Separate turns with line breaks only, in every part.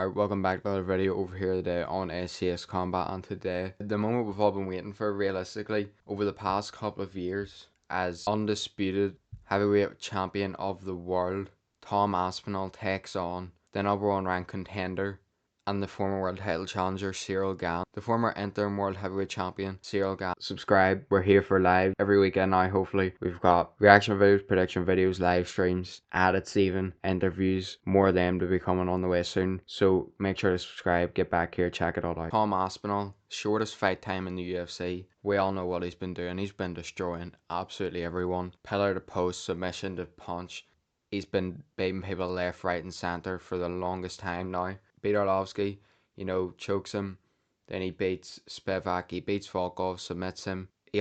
Alright, welcome back to another video over here today on SCS Combat, and today, the moment we've all been waiting for realistically over the past couple of years, as undisputed heavyweight champion of the world, Tom Aspinall takes on the number one ranked contender and the former world title challenger Ciryl Gane, the former interim world heavyweight champion Ciryl Gane. Subscribe, we're here for live every weekend now. Hopefully we've got reaction videos, prediction videos, live streams, edits, even interviews, more of them to be coming on the way soon, so make sure to subscribe, get back here, check it all out. Tom Aspinall, shortest fight time in the UFC. We all know what he's been doing. He's been destroying absolutely everyone, pillar to post, submission to punch. He's been beating people left, right and centre for the longest time now. Beat Arlovsky, chokes him. Then he beats Spivak, he beats Volkov, submits him. He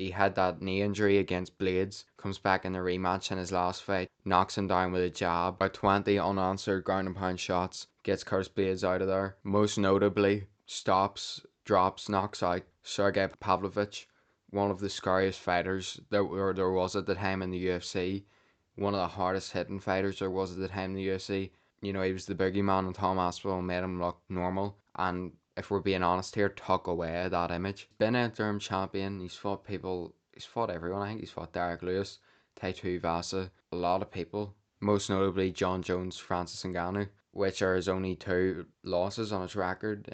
had that knee injury against Blades, comes back in the rematch in his last fight, knocks him down with a jab. About 20 unanswered ground and pound shots, gets Curtis Blades out of there. Most notably, stops, drops, knocks out Sergey Pavlovich, one of the scariest fighters there was at the time in the UFC. One of the hardest hitting fighters there was at the time in the UFC. He was the boogeyman, and Tom Aspinall made him look normal, and if we're being honest here, took away that image. Been interim champion, he's fought everyone. I think he's fought Derek Lewis, Taito Vasa, a lot of people, most notably John Jones, Francis Ngannou, which are his only two losses on his record.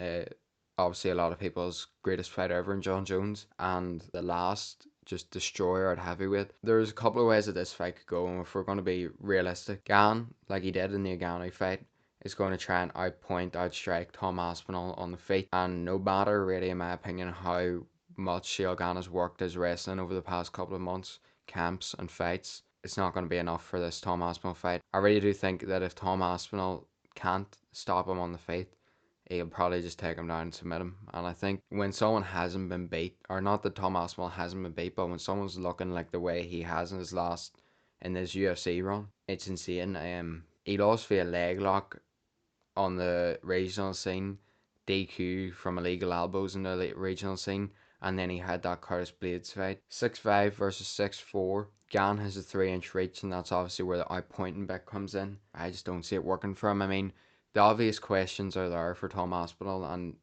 Obviously a lot of people's greatest fighter ever in John Jones, and the last just destroyer at heavyweight. There's a couple of ways that this fight could go, and if we're going to be realistic, Gane, like he did in the Ngannou fight, is going to try and outstrike Tom Aspinall on the feet. And no matter really, in my opinion, how much Ciryl Gane has worked his wrestling over the past couple of months, camps and fights, it's not going to be enough for this Tom Aspinall fight. I really do think that if Tom Aspinall can't stop him on the feet, he'll probably just take him down and submit him. And I think when someone hasn't been beat, or not that Tom Aspinall hasn't been beat, but when someone's looking like the way he has in his UFC run, it's insane. He lost via leg lock on the regional scene, DQ from illegal elbows in the regional scene, and then he had that Curtis Blades fight. 6'5" versus 6'4". Gane has a 3-inch reach, and that's obviously where the outpointing bit comes in. I just don't see it working for him. I mean, the obvious questions are there for Tom Aspinall, and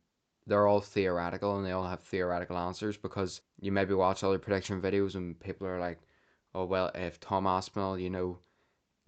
they're all theoretical, and they all have theoretical answers, because you maybe watch other prediction videos and people are like, oh well, if Tom Aspinall,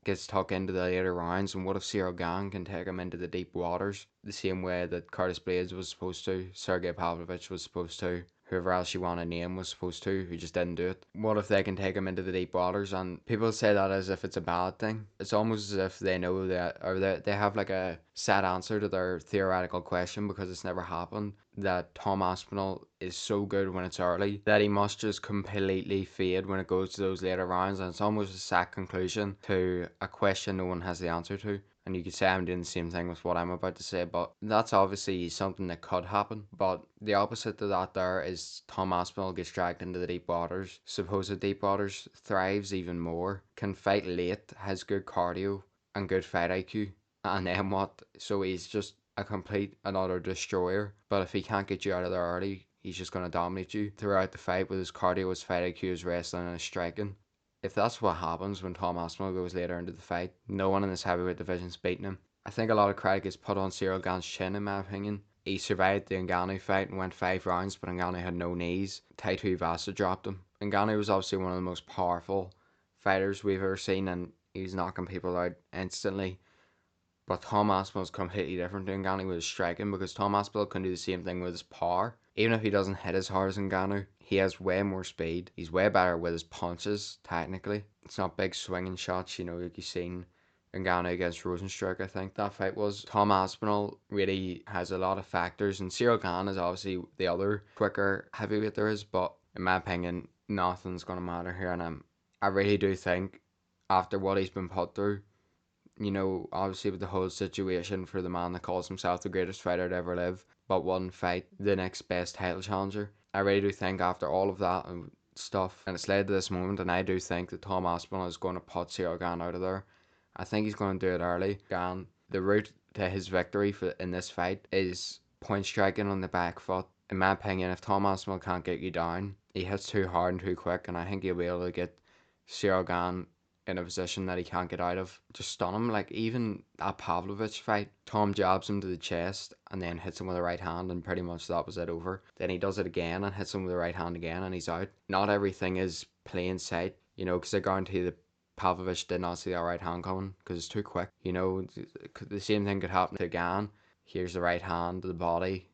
gets tucked into the later rounds, and what if Ciryl Gane can take him into the deep waters the same way that Curtis Blades was supposed to, Sergey Pavlovich was supposed to, whoever else you want to name was supposed to, who just didn't do it. What if they can take him into the deep waters? And people say that as if it's a bad thing. It's almost as if they know that, or they have like a set answer to their theoretical question because it's never happened, that Tom Aspinall is so good when it's early that he must just completely fade when it goes to those later rounds, and it's almost a sad conclusion to a question no one has the answer to. And you could say I'm doing the same thing with what I'm about to say, but that's obviously something that could happen. But the opposite to that there is Tom Aspinall gets dragged into the deep waters, supposed deep waters, thrives even more, can fight late, has good cardio and good fight IQ, and then what? So he's just a complete and utter destroyer. But if he can't get you out of there early, he's just going to dominate you throughout the fight with his cardio, his fight IQ, his wrestling and his striking. If that's what happens when Tom Aspinall goes later into the fight, no one in this heavyweight division's beating him. I think a lot of credit is put on Ciryl Gane's chin, in my opinion. He survived the Ngannou fight and went 5 rounds, but Ngannou had no knees. Taito Vasa dropped him. Ngannou was obviously one of the most powerful fighters we've ever seen, and he's knocking people out instantly. But Tom Aspinall's completely different to Ngannou with his striking, because Tom Aspinall can do the same thing with his power. Even if he doesn't hit as hard as Ngannou, he has way more speed. He's way better with his punches, technically. It's not big swinging shots, like you've seen Ngannou against Rosenstruck, I think that fight was. Tom Aspinall really has a lot of factors, and Ciryl Gane is obviously the other quicker heavyweight there is, but in my opinion, nothing's going to matter here, and I really do think, after what he's been put through, obviously with the whole situation for the man that calls himself the greatest fighter to ever live, but one fight the next best title challenger. I really do think after all of that and stuff, and it's led to this moment, and I do think that Tom Aspinall is going to put Ciryl Gane out of there. I think he's going to do it early. Gane, the route to his victory in this fight is point striking on the back foot. In my opinion, if Tom Aspinall can't get you down, he hits too hard and too quick, and I think he'll be able to get Ciryl Gane in a position that he can't get out of. Just stun him. Like, even that Pavlovich fight, Tom jabs him to the chest and then hits him with the right hand, and pretty much that was it over. Then he does it again and hits him with the right hand again, and he's out. Not everything is plain sight, you know, because I guarantee that Pavlovich did not see that right hand coming because it's too quick. You know, the same thing could happen to Gane. Here's the right hand to the body,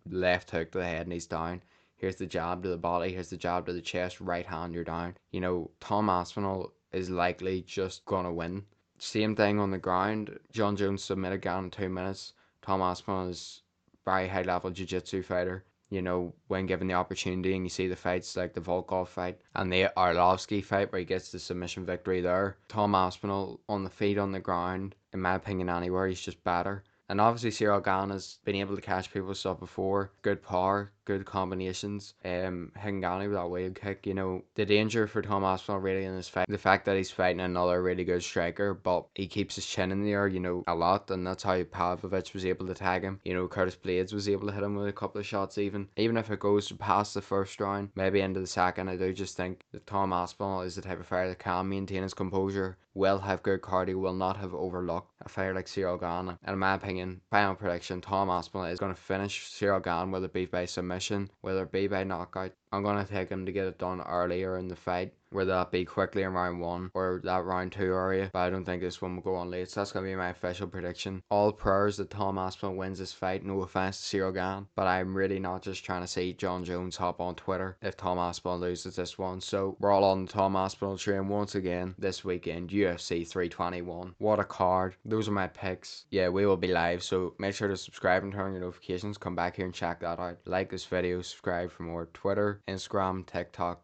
left hook to the head, and he's down. Here's the jab to the body, here's the jab to the chest, right hand, you're down. You know, Tom Aspinall is likely just gonna win. Same thing on the ground. John Jones submitted Gane in 2 minutes. Tom Aspinall is a very high level jiu-jitsu fighter. You know, when given the opportunity, and you see the fights like the Volkov fight and the Arlovsky fight where he gets the submission victory there. Tom Aspinall on the feet, on the ground, in my opinion anywhere, he's just better. And obviously Ciryl Gane has been able to catch people's stuff before. Good power, good combinations. Hitting Gane with that wave kick, you know. The danger for Tom Aspinall really in this fight, the fact that he's fighting another really good striker, but he keeps his chin in the air, you know, a lot, and that's how Pavlovich was able to tag him. You know, Curtis Blades was able to hit him with a couple of shots even. Even if it goes past the first round, maybe into the second, I do just think that Tom Aspinall is the type of fighter that can maintain his composure, will have good cardio, will not have overlooked a fighter like Ciryl Gane. And in my opinion, final prediction, Tom Aspinall is going to finish Ciryl Gane, whether it be by submission, whether it be by knockout. I'm going to take him to get it done earlier in the fight, whether that be quickly in round 1 or that round 2 area. But I don't think this one will go on late, so that's going to be my official prediction. All prayers that Tom Aspinall wins this fight, no offense to Ciryl Gane, but I'm really not just trying to see John Jones hop on Twitter if Tom Aspinall loses this one. So we're all on the Tom Aspinall train once again this weekend, UFC 321. What a card. Those are my picks. Yeah, we will be live, so make sure to subscribe and turn on your notifications. Come back here and check that out. Like this video, subscribe for more. Twitter, Instagram, TikTok,